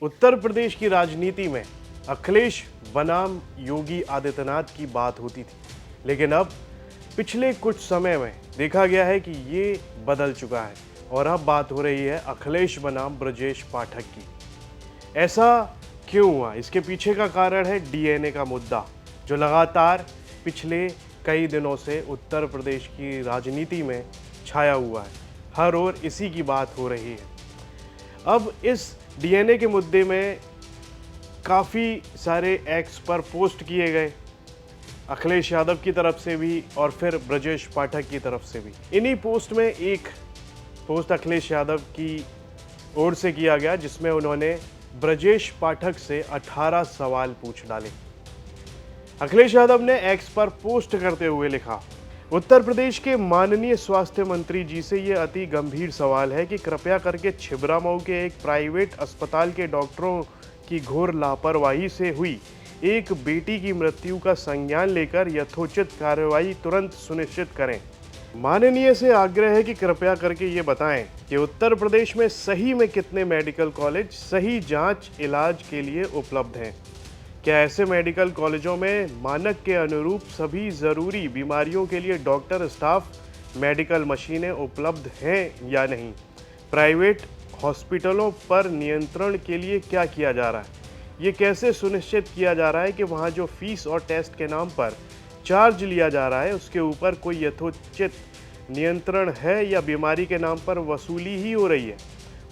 उत्तर प्रदेश की राजनीति में अखिलेश बनाम योगी आदित्यनाथ की बात होती थी, लेकिन अब पिछले कुछ समय में देखा गया है कि ये बदल चुका है और अब बात हो रही है अखिलेश बनाम ब्रजेश पाठक की। ऐसा क्यों हुआ? इसके पीछे का कारण है डीएनए का मुद्दा, जो लगातार पिछले कई दिनों से उत्तर प्रदेश की राजनीति में छाया हुआ है। हर ओर इसी की बात हो रही है। अब इस डीएनए के मुद्दे में काफ़ी सारे एक्स पर पोस्ट किए गए, अखिलेश यादव की तरफ से भी और फिर ब्रजेश पाठक की तरफ से भी। इन्हीं पोस्ट में एक पोस्ट अखिलेश यादव की ओर से किया गया, जिसमें उन्होंने ब्रजेश पाठक से 18 सवाल पूछ डाले। अखिलेश यादव ने एक्स पर पोस्ट करते हुए लिखा, उत्तर प्रदेश के माननीय स्वास्थ्य मंत्री जी से ये अति गंभीर सवाल है कि कृपया करके छिबरामऊ के एक प्राइवेट अस्पताल के डॉक्टरों की घोर लापरवाही से हुई एक बेटी की मृत्यु का संज्ञान लेकर यथोचित कार्रवाई तुरंत सुनिश्चित करें। माननीय से आग्रह है कि कृपया करके ये बताएं कि उत्तर प्रदेश में सही में कितने मेडिकल कॉलेज सही जांच इलाज के लिए उपलब्ध हैं। क्या ऐसे मेडिकल कॉलेजों में मानक के अनुरूप सभी ज़रूरी बीमारियों के लिए डॉक्टर, स्टाफ, मेडिकल मशीनें उपलब्ध हैं या नहीं? प्राइवेट हॉस्पिटलों पर नियंत्रण के लिए क्या किया जा रहा है? ये कैसे सुनिश्चित किया जा रहा है कि वहाँ जो फीस और टेस्ट के नाम पर चार्ज लिया जा रहा है उसके ऊपर कोई यथोचित नियंत्रण है या बीमारी के नाम पर वसूली ही हो रही है?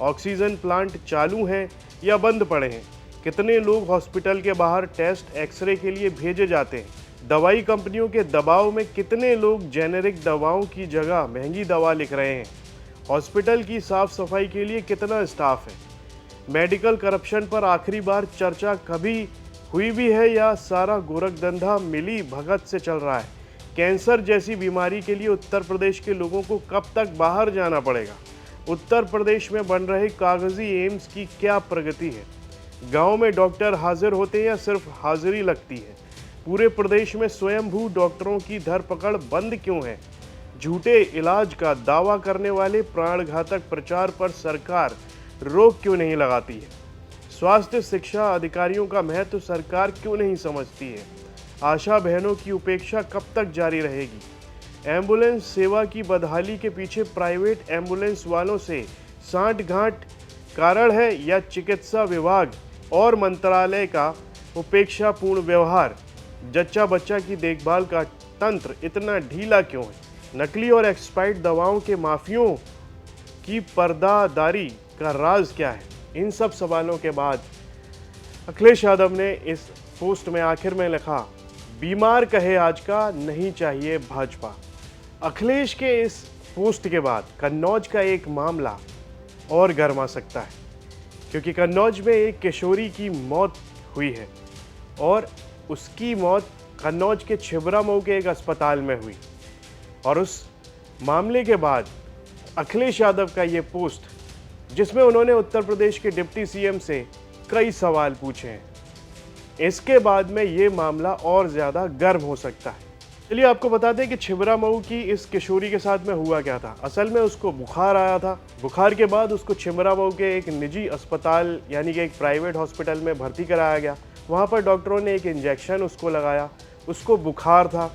ऑक्सीजन प्लांट चालू हैं या बंद पड़े हैं? कितने लोग हॉस्पिटल के बाहर टेस्ट, एक्सरे के लिए भेजे जाते हैं? दवाई कंपनियों के दबाव में कितने लोग जेनेरिक दवाओं की जगह महंगी दवा लिख रहे हैं? हॉस्पिटल की साफ सफाई के लिए कितना स्टाफ है? मेडिकल करप्शन पर आखिरी बार चर्चा कभी हुई भी है या सारा गोरखधंधा मिली भगत से चल रहा है? कैंसर जैसी बीमारी के लिए उत्तर प्रदेश के लोगों को कब तक बाहर जाना पड़ेगा? उत्तर प्रदेश में बन रहे कागजी एम्स की क्या प्रगति है? गांव में डॉक्टर हाजिर होते हैं या सिर्फ हाजिरी लगती है? पूरे प्रदेश में स्वयंभू डॉक्टरों की धरपकड़ बंद क्यों है? झूठे इलाज का दावा करने वाले प्राणघातक प्रचार पर सरकार रोक क्यों नहीं लगाती है? स्वास्थ्य शिक्षा अधिकारियों का महत्व सरकार क्यों नहीं समझती है? आशा बहनों की उपेक्षा कब तक जारी रहेगी? एम्बुलेंस सेवा की बदहाली के पीछे प्राइवेट एम्बुलेंस वालों से सांठ-गांठ कारण है या चिकित्सा विभाग और मंत्रालय का उपेक्षापूर्ण व्यवहार? जच्चा बच्चा की देखभाल का तंत्र इतना ढीला क्यों है? नकली और एक्सपायर्ड दवाओं के माफियों की पर्दादारी का राज क्या है? इन सब सवालों के बाद अखिलेश यादव ने इस पोस्ट में आखिर में लिखा, बीमार कहे आज का नहीं चाहिए भाजपा। अखिलेश के इस पोस्ट के बाद कन्नौज का एक मामला और गर्मा सकता है, क्योंकि कन्नौज में एक किशोरी की मौत हुई है और उसकी मौत कन्नौज के छिबरामऊ के एक अस्पताल में हुई। और उस मामले के बाद अखिलेश यादव का ये पोस्ट, जिसमें उन्होंने उत्तर प्रदेश के डिप्टी सीएम से कई सवाल पूछे हैं, इसके बाद में ये मामला और ज़्यादा गर्म हो सकता है। चलिए आपको बता दें कि छिबरामऊ की इस किशोरी के साथ में हुआ क्या था। असल में उसको बुखार आया था। बुखार के बाद उसको छिबरामऊ के एक निजी अस्पताल यानी कि एक प्राइवेट हॉस्पिटल में भर्ती कराया गया। वहाँ पर डॉक्टरों ने एक इंजेक्शन उसको लगाया, उसको बुखार था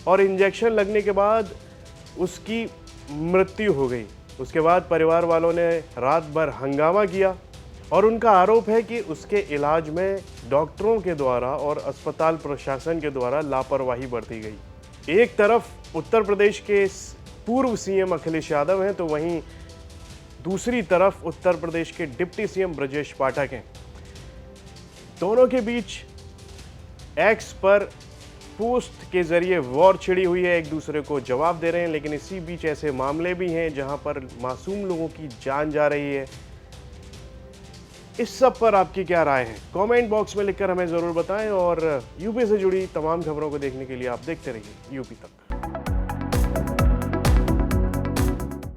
और इंजेक्शन लगने के बाद उसकी मृत्यु हो गई। उसके बाद परिवार वालों ने रात भर हंगामा किया और उनका आरोप है कि उसके इलाज में डॉक्टरों के द्वारा और अस्पताल प्रशासन के द्वारा लापरवाही बरती गई। एक तरफ उत्तर प्रदेश के पूर्व सीएम अखिलेश यादव हैं, तो वहीं दूसरी तरफ उत्तर प्रदेश के डिप्टी सीएम ब्रजेश पाठक हैं। दोनों के बीच एक्स पर पोस्ट के जरिए वॉर छिड़ी हुई है, एक दूसरे को जवाब दे रहे हैं, लेकिन इसी बीच ऐसे मामले भी हैं जहां पर मासूम लोगों की जान जा रही है। इस सब पर आपकी क्या राय है? कमेंट बॉक्स में लिखकर हमें ज़रूर बताएं और यूपी से जुड़ी तमाम खबरों को देखने के लिए आप देखते रहिए यूपी तक।